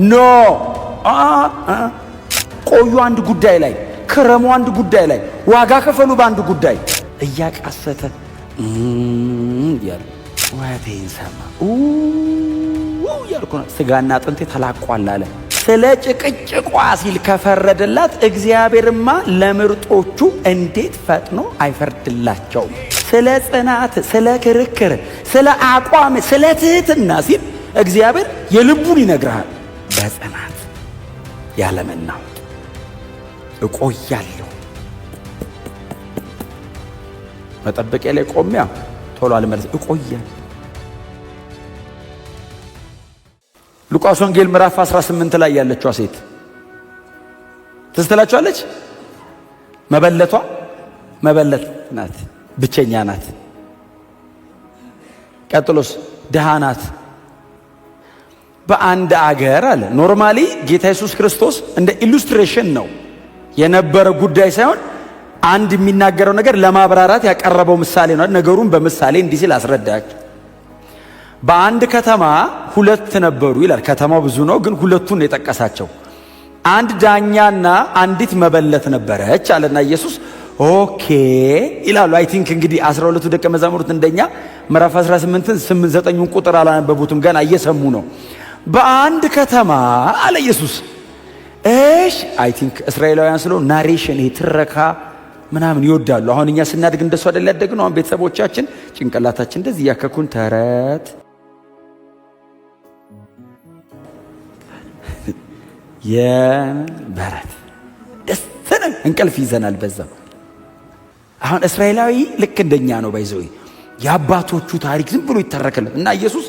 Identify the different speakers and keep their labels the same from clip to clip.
Speaker 1: ኖ ቆዩ አንድ ጉዳይ ላይ፣ ክረሙ አንድ ጉዳይ ላይ፣ ዋጋ ከፈሉ በአንድ ጉዳይ እያቃሰተ ያለ ወያቴን ሰማ ያልኩ ነው። ስጋና አጥንቴ ተላቋል አለ። ስለ ጭቅጭቋ ሲል ከፈረደላት እግዚአብሔርማ ለምርጦቹ እንዴት ፈጥኖ አይፈርድላቸውም? ስለ ጽናት፣ ስለ ክርክር፣ ስለ አቋም፣ ስለ ትህትና ሲል እግዚአብሔር የልቡን ይነግርሃል። በጽናት ያለመናወጥ እቆያለሁ። መጠበቂያ ላይ ቆሚያ ቶሎ አልመለስ እቆያለሁ። ሉቃስ ወንጌል ምዕራፍ 18 ላይ ያለችዋ ሴት ትዝ ትላችኋለች? መበለቷ መበለት ናት፣ ብቸኛ ናት። ቀጥሎስ ድሃ ናት። በአንድ አገር አለ። ኖርማሊ ጌታ ኢየሱስ ክርስቶስ እንደ ኢሉስትሬሽን ነው የነበረ ጉዳይ ሳይሆን አንድ የሚናገረው ነገር ለማብራራት ያቀረበው ምሳሌ ነው። ነገሩን በምሳሌ እንዲህ ሲል አስረዳቸው። በአንድ ከተማ ሁለት ነበሩ ይላል። ከተማው ብዙ ነው፣ ግን ሁለቱን የጠቀሳቸው አንድ ዳኛና አንዲት መበለት ነበረች አለና ኢየሱስ ኦኬ ይላሉ። አይ ቲንክ እንግዲህ 12ቱ ደቀ መዛሙርት እንደኛ ምዕራፍ 18 8-9 ቁጥር አላነበቡትም፣ ገና እየሰሙ ነው። በአንድ ከተማ አለ ኢየሱስ። እሺ አይ ቲንክ እስራኤላውያን ስለው ናሬሽን ትረካ ምናምን ይወዳሉ። አሁን እኛ ስናድግ እንደሱ አይደል ያደግነው። አሁን ቤተሰቦቻችን ጭንቅላታችን እንደዚህ ያከኩን ተረት የበረት ደስነ እንቅልፍ ይዘናል በዛ። አሁን እስራኤላዊ ልክ እንደኛ ነው ባይዘው የአባቶቹ ታሪክ ዝም ብሎ ይተረከለት እና ኢየሱስ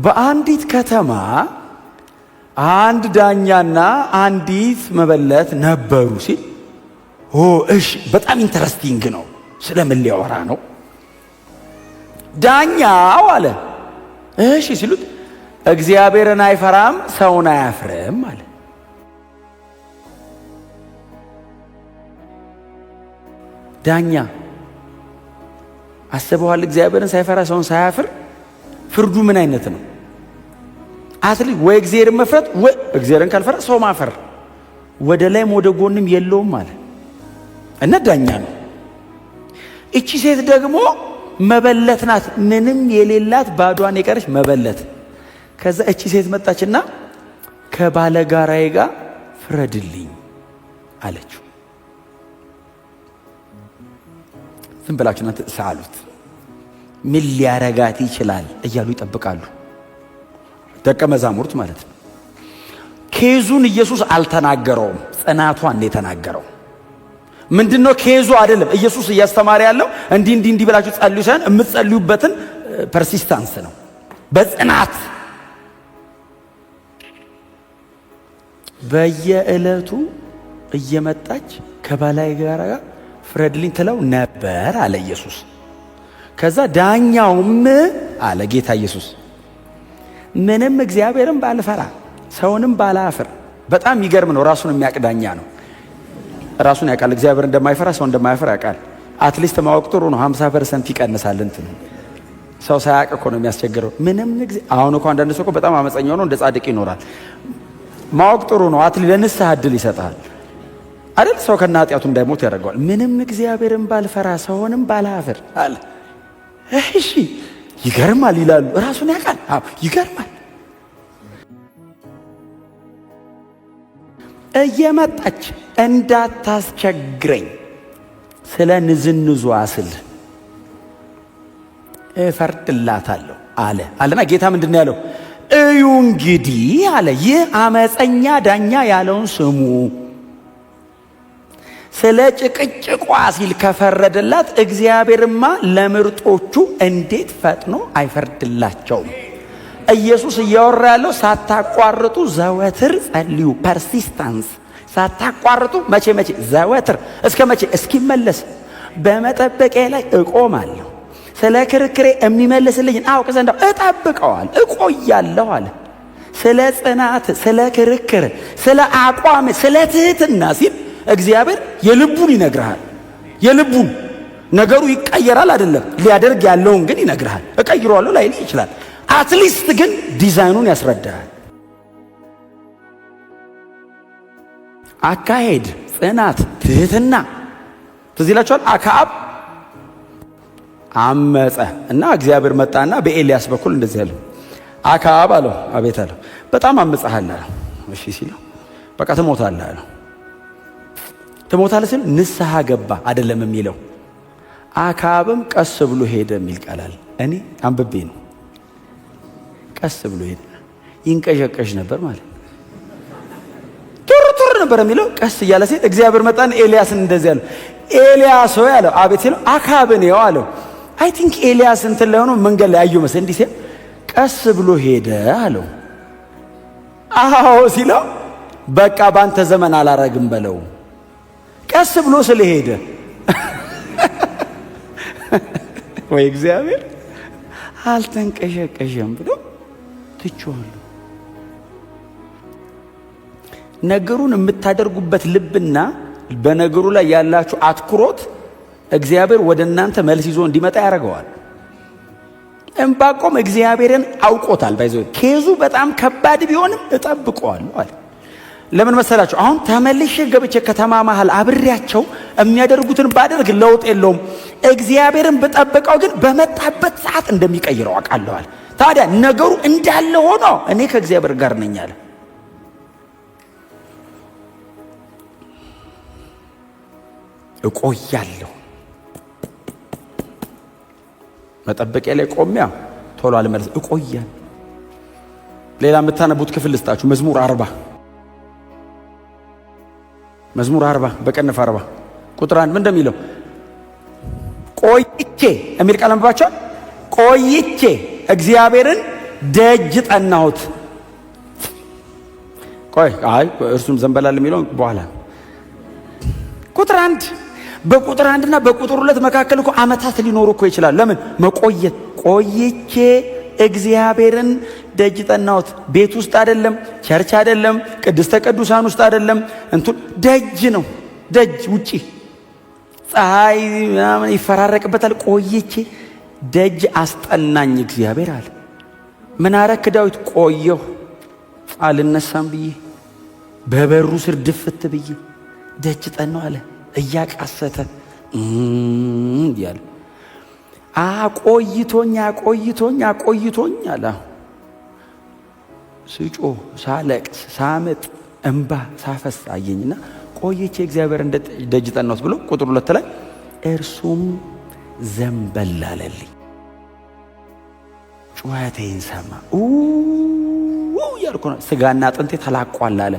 Speaker 1: በአንዲት ከተማ አንድ ዳኛና አንዲት መበለት ነበሩ ሲል እሺ በጣም ኢንተረስቲንግ ነው። ስለምን ሊያወራ ነው? ዳኛው አለ እሺ ሲሉት እግዚአብሔርን አይፈራም ሰውን አያፍርም አለ። ዳኛ አስበዋል? እግዚአብሔርን ሳይፈራ ሰውን ሳያፍር ፍርዱ ምን አይነት ነው? አትሊ ወይ እግዚአብሔርን መፍራት ወይ እግዚአብሔርን ካልፈራ ሰው ማፈር፣ ወደ ላይም ወደ ጎንም የለውም አለ እና ዳኛ ነው። እቺ ሴት ደግሞ መበለት ናት፣ ምንም የሌላት ባዷን የቀረች መበለት። ከዛ እቺ ሴት መጣችና ከባለጋራዬ ጋር ፍረድልኝ አለችው። ዝም ብላችሁ እናንተ ሳሉት ምን ሊያረጋት ይችላል እያሉ ይጠብቃሉ ደቀ መዛሙርት ማለት ነው። ኬዙን ኢየሱስ አልተናገረውም፣ ጽናቷን ነው የተናገረው። ምንድነው ኬዙ አይደለም ኢየሱስ እያስተማረ ያለው እንዲህ ብላችሁ ጸልዩ ሳይሆን የምትጸልዩበትን ፐርሲስታንስ ነው። በጽናት በየዕለቱ እየመጣች ከባላይ ጋር ፍረድልኝ ትለው ነበር አለ ኢየሱስ። ከዛ ዳኛውም አለ ጌታ ኢየሱስ ምንም እግዚአብሔርን ባልፈራ ሰውንም ባላፍር። በጣም ይገርም ነው። ራሱን የሚያውቅ ዳኛ ነው። ራሱን ያውቃል። እግዚአብሔር እንደማይፈራ ሰው እንደማይፈራ ያውቃል። አትሊስት ማወቅ ጥሩ ነው። 50% ይቀንሳል። እንትን ሰው ሳያውቅ እኮ ነው የሚያስቸግረው። ምንም አሁን እኮ አንዳንድ ሰው እኮ በጣም አመፀኛ ሆኖ እንደ ጻድቅ ይኖራል። ማወቅ ጥሩ ነው። አትሊ ለንስሐ ዕድል ይሰጣል አይደል? ሰው ከነ ኃጢአቱ እንዳይሞት ያደርገዋል። ምንም እግዚአብሔርን ባልፈራ ሰውንም ባላፍር አለ። እሺ ይገርማል ይላሉ። ራሱን ያውቃል። አዎ ይገርማል። እየመጣች እንዳታስቸግረኝ ስለ ንዝንዟ ስል እፈርድላታለሁ አለና ጌታ ምንድን ያለው? እዩ እንግዲህ አለ ይህ አመፀኛ ዳኛ ያለውን ስሙ። ስለ ጭቅጭቋ ሲል ከፈረደላት እግዚአብሔርማ ለምርጦቹ እንዴት ፈጥኖ አይፈርድላቸውም? ኢየሱስ እያወራ ያለው ሳታቋርጡ ዘወትር ጸልዩ። ፐርሲስታንስ ሳታቋርጡ መቼ? ዘወትር። እስከ መቼ? እስኪመለስ። በመጠበቂያ ላይ እቆማለሁ፣ ስለ ክርክሬ የሚመልስልኝን አውቅ ዘንድ እጠብቀዋል፣ እቆያለሁ አለ። ስለ ጽናት፣ ስለ ክርክር፣ ስለ አቋም፣ ስለ ትህትና ሲል እግዚአብሔር የልቡን ይነግርሃል። የልቡን ነገሩ ይቀየራል አይደለም፣ ሊያደርግ ያለውን ግን ይነግርሃል። እቀይረዋለሁ ላይልህ ይችላል። አትሊስት ግን ዲዛይኑን ያስረዳሃል። አካሄድ፣ ጽናት፣ ትህትና ትዝ ይላችኋል። አክዓብ አመፀ እና እግዚአብሔር መጣና በኤልያስ በኩል እንደዚህ ያለው አክዓብ አለው፣ አቤት አለው፣ በጣም አመፀሃል አለው። እሺ ሲለው በቃ ትሞታለህ አለው። ትሞታለህ ሲል ንስሐ ገባ አይደለም የሚለው አክዓብም ቀስ ብሎ ሄደ የሚል ቃላል እኔ አንብቤ ነው። ቀስ ብሎ ሄደ፣ ይንቀዠቀዥ ነበር ማለት ቱር ነበር የሚለው ቀስ እያለ ሲል እግዚአብሔር መጣና ኤልያስን እንደዚህ ያለው ኤልያስ ሆይ አለው። አቤት ሲለው አክዓብን ይኸው አለው። አይ ቲንክ ኤልያስ እንትን ላይ ሆኖ መንገድ ላይ አየሁ መሰለኝ። እንዲህ ሲል ቀስ ብሎ ሄደ አለው። አዎ ሲለው በቃ ባንተ ዘመን አላረግም በለው። ቀስ ብሎ ስለሄደ ወይ እግዚአብሔር አልተንቀዠቀዠም ብሎ ትቼዋለሁ። ነገሩን የምታደርጉበት ልብና በነገሩ ላይ ያላችሁ አትኩሮት እግዚአብሔር ወደ እናንተ መልስ ይዞ እንዲመጣ ያደርገዋል። ዕንባቆም እግዚአብሔርን አውቆታል። ባይዘው ኬዙ በጣም ከባድ ቢሆንም እጠብቀዋለሁ አለ። ለምን መሰላችሁ? አሁን ተመልሼ ገብቼ ከተማ መሃል አብሬያቸው የሚያደርጉትን ባደርግ ለውጥ የለውም። እግዚአብሔርን ብጠብቀው ግን በመጣበት ሰዓት እንደሚቀይረው አውቃለሁ። ታዲያ ነገሩ እንዳለ ሆኖ እኔ ከእግዚአብሔር ጋር ነኝ አለ። እቆያለሁ መጠበቂያ ላይ ቆሚያ ቶሎ አልመለስ እቆያለሁ። ሌላ የምታነቡት ክፍል ልስጣችሁ። መዝሙር 40 በቅንፍ 40 ቁጥር 1 ምን እንደሚለው ቆይቼ የሚል ቃል አንብባችኋል። ቆይቼ እግዚአብሔርን ደጅ ጠናሁት። እርሱም ዘንበላል የሚለው በኋላ ቁጥር 1 በቁጥር 1 እና በቁጥር 2 መካከል እኮ ዓመታት ሊኖሩ እኮ ይችላል። ለምን መቆየት? ቆይቼ እግዚአብሔርን ደጅ ጠናሁት። ቤት ውስጥ አይደለም፣ ቸርች አይደለም፣ ቅድስተ ቅዱሳን ውስጥ አይደለም፣ ደጅ ነው። ደጅ ውጪ ፀሐይ ምናምን ይፈራረቅበታል። ቆይቼ ደጅ አስጠናኝ እግዚአብሔር አለ። ምን አረክ ዳዊት? ቆየሁ አልነሳም ብዬ በበሩ ስር ድፍት ብዬ ደጅ ጠናው አለ። እያቃሰተ እያለ አቆይቶኝ አለ። ስጮህ ሳለቅስ ሳምጥ እንባ ሳፈስ አየኝና ቆይቼ እግዚአብሔር እንደ ደጅ ጠናሁት ብሎ ቁጥር 2 ላይ እርሱም ዘንበል አለልኝ፣ ጩኸቴን ሰማ። ያልኩ ነው ስጋና አጥንቴ ተላቋል አለ።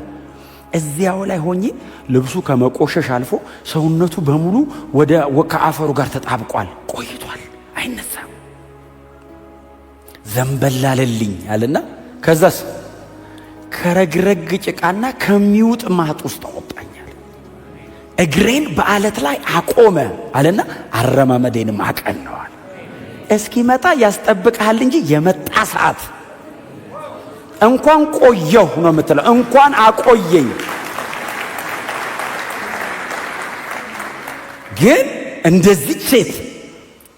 Speaker 1: እዚያው ላይ ሆኜ ልብሱ ከመቆሸሽ አልፎ ሰውነቱ በሙሉ ወደ ከአፈሩ ጋር ተጣብቋል። ቆይቷል፣ አይነሳም። ዘንበል አለልኝ አለና ከዛስ ከረግረግ ጭቃና ከሚውጥ ማጥ ውስጥ አወጣኛል። እግሬን በአለት ላይ አቆመ አለና አረማመዴንም አቀነዋል። እስኪመጣ ያስጠብቅሃል እንጂ የመጣ ሰዓት እንኳን ቆየሁ ነው የምትለው፣ እንኳን አቆየኝ። ግን እንደዚህ ሴት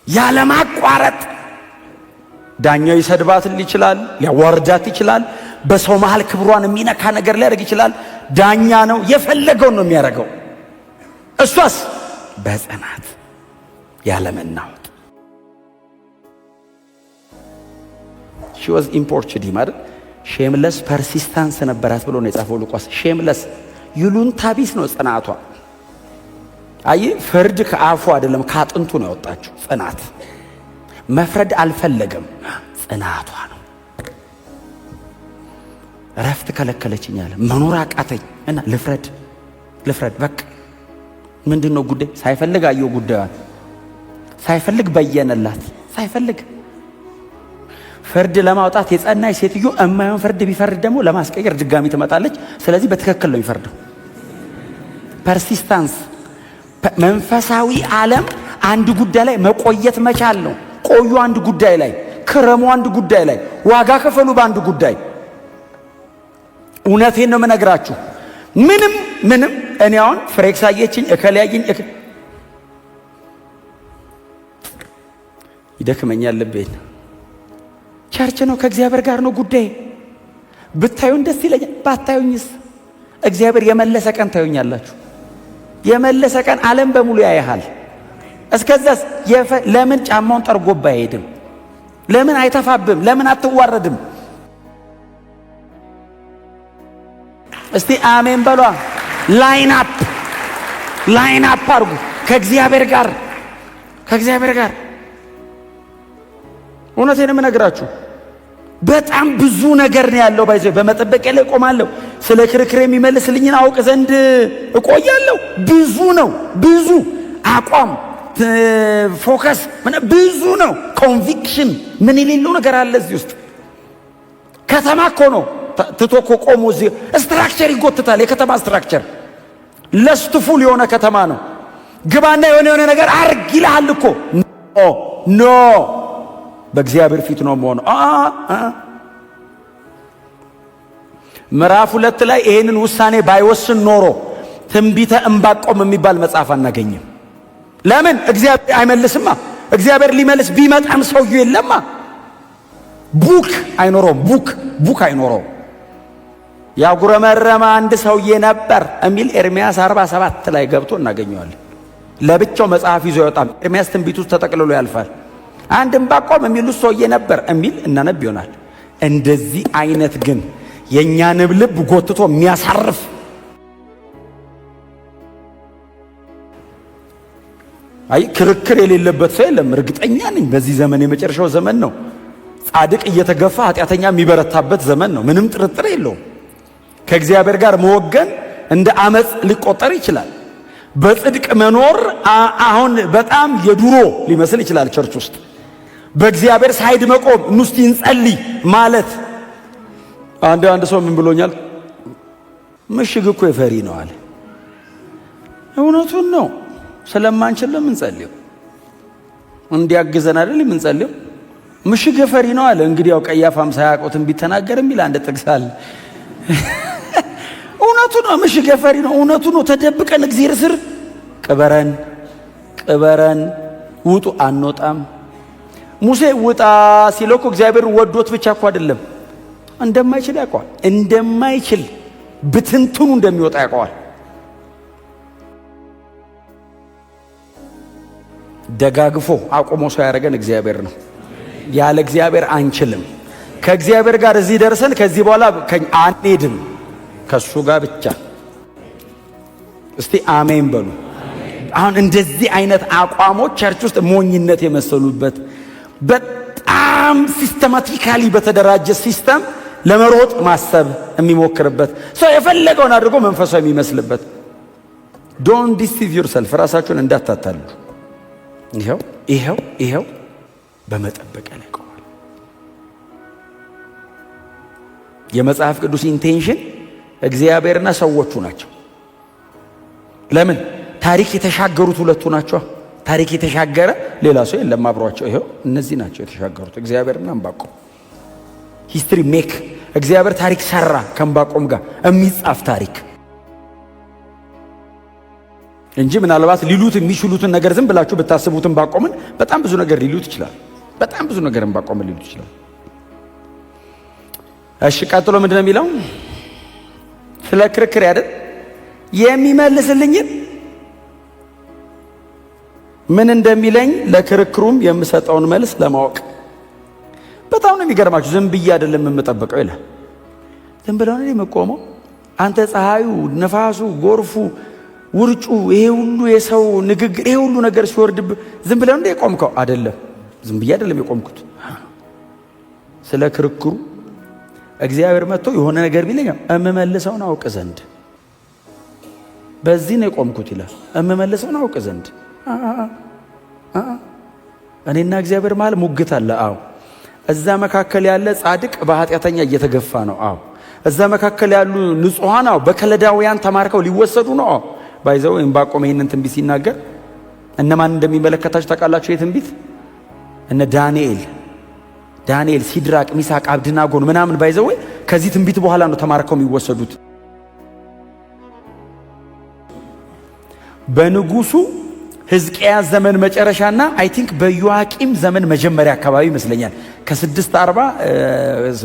Speaker 1: ያለማቋረጥ ዳኛው ይሰድባት ይችላል፣ ሊያዋርዳት ይችላል፣ በሰው መሃል ክብሯን የሚነካ ነገር ሊያደርግ ይችላል። ዳኛ ነው፣ የፈለገውን ነው የሚያደርገው። እሷስ በጽናት ያለመናወጥ she was importunate ማለት ሼምለስ ፐርሲስታንስ ነበራት ብሎ ነው የጻፈው ሉቃስ። ሼምለስ ይሉንታ ቢስ ነው ጽናቷ። አይ ፍርድ ከአፉ አይደለም ከአጥንቱ ነው ያወጣችው። ጽናት መፍረድ አልፈለገም፣ ጽናቷ ነው። ረፍት ከለከለችኝ አለ፣ መኖር አቃተኝ እና ልፍረድ በቃ ምንድነው ጉዳይ? ሳይፈልግ አየው ጉዳዩን፣ ሳይፈልግ በየነላት፣ ሳይፈልግ ፍርድ ለማውጣት የጸናች ሴትዮ እማይሆን ፍርድ ቢፈርድ ደግሞ ለማስቀየር ድጋሚ ትመጣለች። ስለዚህ በትክክል ነው የሚፈርደው። ፐርሲስታንስ መንፈሳዊ ዓለም አንድ ጉዳይ ላይ መቆየት መቻል ነው። ቆዩ አንድ ጉዳይ ላይ፣ ክረሙ አንድ ጉዳይ ላይ፣ ዋጋ ከፈሉ በአንድ ጉዳይ። እውነቴን ነው የምነግራችሁ። ምንም እኔ አሁን ፍሬክስ አየችኝ እከለያየኝ ይደክመኛል ልቤን። ቸርች ነው፣ ከእግዚአብሔር ጋር ነው ጉዳይ። ብታዩን ደስ ይለኛል፣ ባታዩኝስ? እግዚአብሔር የመለሰ ቀን ታዩኛላችሁ። የመለሰ ቀን ዓለም በሙሉ ያይሃል። እስከዛስ ለምን ጫማውን ጠርጎባ አይሄድም? ለምን አይተፋብም? ለምን አትዋረድም? እስቲ አሜን በሏ። ላይን አፕ አርጉ ከእግዚአብሔር ጋር። እውነቴን የምነግራችሁ በጣም ብዙ ነገር ነው ያለው። ባይዘ በመጠበቂያ ላይ ቆማለሁ። ስለ ክርክር የሚመልስልኝን አውቅ ዘንድ እቆያለሁ። ብዙ ነው፣ ብዙ አቋም፣ ፎከስ፣ ብዙ ነው። ኮንቪክሽን ምን የሌለው ነገር አለ እዚህ ውስጥ። ከተማ እኮ ነው ትቶ እኮ ቆሞ እዚህ ስትራክቸር ይጎትታል። የከተማ ስትራክቸር ለስትፉል የሆነ ከተማ ነው። ግባና የሆነ ነገር አርግ ይልሃል እኮ። ኖ በእግዚአብሔር ፊት ነው የምሆነው። ምዕራፍ 2 ላይ ይሄንን ውሳኔ ባይወስን ኖሮ ትንቢተ ዕንባቆም የሚባል መጽሐፍ አናገኝም። ለምን? እግዚአብሔር አይመልስማ። እግዚአብሔር ሊመልስ ቢመጣም ሰውዬው የለማ። ቡክ አይኖረውም። ቡክ አይኖረውም። ያጉረመረመ አንድ ሰውዬ ነበር የሚል ኤርምያስ 47 ላይ ገብቶ እናገኘዋለን። ለብቻው መጽሐፍ ይዞ ይወጣል። ኤርምያስ ትንቢት ውስጥ ተጠቅልሎ ያልፋል። አንድ ዕንባቆም የሚል ሰውዬ ነበር የሚል እናነብ ይሆናል። እንደዚህ አይነት ግን የኛንም ልብ ጎትቶ የሚያሳርፍ ክርክር የሌለበት ሰው የለም። እርግጠኛ ነኝ በዚህ ዘመን የመጨረሻው ዘመን ነው። ጻድቅ እየተገፋ ኃጢአተኛ የሚበረታበት ዘመን ነው። ምንም ጥርጥር የለውም። ከእግዚአብሔር ጋር መወገን እንደ አመጽ ሊቆጠር ይችላል። በጽድቅ መኖር አሁን በጣም የድሮ ሊመስል ይችላል። ቸርች ውስጥ በእግዚአብሔር ሳይድ መቆም እንስቲ እንጸልይ ማለት አንድ ሰው ምን ብሎኛል? ምሽግ እኮ የፈሪ ነው አለ። እውነቱን ነው። ስለማንችል ለምንጸልየው እንዲያግዘን አይደል የምንጸልየው? ምሽግ የፈሪ ነው አለ። እንግዲህ ያው ቀያፋም ሳያውቀው ትንቢት ተናገረ የሚል አንድ ጥቅስ አለ። እውነቱ ነው። ምሽግ የፈሪ ነው። እውነቱ ነው። ተደብቀን እግዚአብሔር ስር ቅበረን ውጡ አንወጣም። ሙሴ ውጣ ሲለው እኮ እግዚአብሔር ወዶት ብቻ እኮ አይደለም፣ እንደማይችል ያውቀዋል። እንደማይችል ብትንትኑ እንደሚወጣ ያውቀዋል። ደጋግፎ አቁሞ ሰው ያደረገን እግዚአብሔር ነው። ያለ እግዚአብሔር አንችልም። ከእግዚአብሔር ጋር እዚህ ደርሰን ከዚህ በኋላ አንሄድም። ከሱ ጋር ብቻ። እስቲ አሜን በሉ። አሁን እንደዚህ አይነት አቋሞች ቸርች ውስጥ ሞኝነት የመሰሉበት በጣም ሲስተማቲካሊ በተደራጀ ሲስተም ለመሮጥ ማሰብ የሚሞክርበት ሰው የፈለገውን አድርጎ መንፈሳዊ የሚመስልበት። ዶንት ዲሲቭ ዮርሰልፍ። ራሳችሁን እንዳታታሉ። ይሄው በመጠበቂያ ላይ ቆማል። የመጽሐፍ ቅዱስ ኢንቴንሽን እግዚአብሔርና ሰዎቹ ናቸው። ለምን? ታሪክ የተሻገሩት ሁለቱ ናቸው። ታሪክ የተሻገረ ሌላ ሰው የለም አብሯቸው። ይሄው እነዚህ ናቸው የተሻገሩት፣ እግዚአብሔርና ዕንባቆም። ሂስትሪ ሜክ እግዚአብሔር ታሪክ ሰራ ከዕንባቆም ጋር የሚጻፍ ታሪክ እንጂ ምናልባት ሊሉት የሚችሉትን ነገር ዝም ብላችሁ ብታስቡት ዕንባቆምን በጣም ብዙ ነገር ሊሉት ይችላል። በጣም ብዙ ነገር ዕንባቆምን ሊሉት ይችላል። እሺ ቀጥሎ ምንድነው የሚለው? ስለ ክርክር ያደል የሚመልስልኝን ምን እንደሚለኝ ለክርክሩም የምሰጠውን መልስ ለማወቅ። በጣም ነው የሚገርማችሁ። ዝም ብዬ አይደለም የምጠብቀው ይላል። ዝም ብለው ነው የምቆመው። አንተ ፀሐዩ፣ ነፋሱ፣ ጎርፉ፣ ውርጩ፣ ይሄ ሁሉ የሰው ንግግር፣ ይሄ ሁሉ ነገር ሲወርድብ ዝም ብለው ነው የቆምከው? አይደለም። ዝም ብዬ አይደለም የቆምኩት። ስለ ክርክሩ እግዚአብሔር መጥቶ የሆነ ነገር ቢለኝ እምመልሰውን አውቅ ዘንድ በዚህ ነው የቆምኩት ይላል። እምመልሰውን አውቅ ዘንድ እኔና እግዚአብሔር ማለት ሙግት አለ። አዎ። እዛ መካከል ያለ ጻድቅ በኃጢአተኛ እየተገፋ ነው። አዎ። እዛ መካከል ያሉ ንጹሃን በከለዳውያን ተማርከው ሊወሰዱ ነው። አዎ። ባይዘው ዕንባቆም ይሄንን ትንቢት ሲናገር እነማን እንደሚመለከታቸው ታውቃላችሁ? የትንቢት እነ ዳንኤል፣ ሲድራቅ፣ ሚሳቅ፣ አብድናጎን ምናምን ባይዘው ከዚህ ትንቢት በኋላ ነው ተማርከው የሚወሰዱት። በንጉሱ ሕዝቅያስ ዘመን መጨረሻና አይ ቲንክ በዮአቂም ዘመን መጀመሪያ አካባቢ ይመስለኛል። ከ640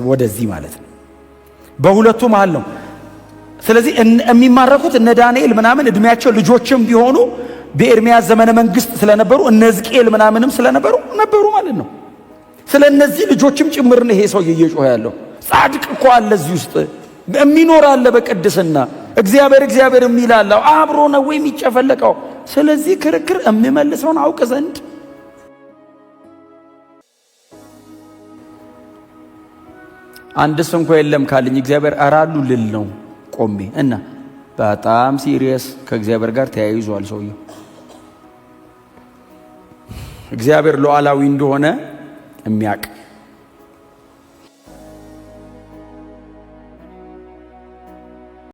Speaker 1: ወደዚህ ማለት ነው። በሁለቱ መሃል ነው ስለዚህ የሚማረኩት እነ ዳንኤል ምናምን እድሜያቸው ልጆችም ቢሆኑ በኤርሚያስ ዘመነ መንግስት ስለነበሩ እነ ሕዝቅኤል ምናምንም ስለነበሩ ነበሩ ማለት ነው። ስለነዚህ ልጆችም ጭምር ነው ይሄ ሰው እየጮኸ ያለው። ጻድቅ እኮ አለ እዚህ ውስጥ የሚኖር አለ በቅድስና እግዚአብሔር የሚላል አብሮ ነው ወይ የሚጨፈለቀው? ስለዚህ ክርክር የሚመልሰውን አውቅ ዘንድ አንድስ እንኳ የለም ካልኝ እግዚአብሔር አራሉ ልል ነው ቆሜ እና በጣም ሲሪየስ ከእግዚአብሔር ጋር ተያይዟል ሰውየው። እግዚአብሔር ሉዓላዊ እንደሆነ የሚያውቅ